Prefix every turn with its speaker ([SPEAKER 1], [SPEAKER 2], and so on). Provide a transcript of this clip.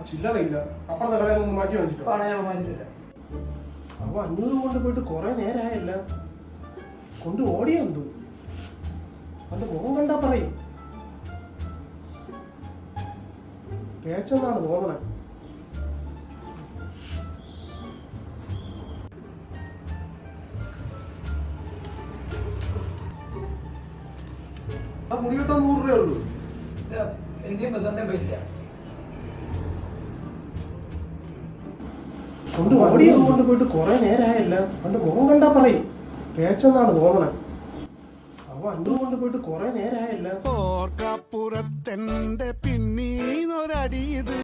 [SPEAKER 1] ചില്ലറയില്ല. അപ്പുറത്തെ കടയിൽ നിന്ന് മാറ്റി വാങ്ങിച്ചിട്ടോ? അപ്പൊ 500 കൊണ്ട് പോയിട്ട് കുറെ നേരമായല്ല. കൊണ്ട് ഓടിയുണ്ട്. അവന്റെ മുഖം കണ്ടാ പറയും പേച്ചെന്നാണ് തോന്നണേ. ആ മുടി കിട്ടാൻ 100 രൂപയുള്ളൂ. കൊണ്ട് ഓടിയും കൊണ്ട് പോയിട്ട് കുറെ നേരമായല്ല. അവന്റെ മുഖം കണ്ടാ പറയും പേച്ചെന്നാണ് തോന്നണേ. അവ 500 കൊണ്ട് പോയിട്ട് കുറെ നേരമായല്ല.
[SPEAKER 2] ഓർക്കപ്പുറത്തെന്റെ പിന്നീന്നൊരടി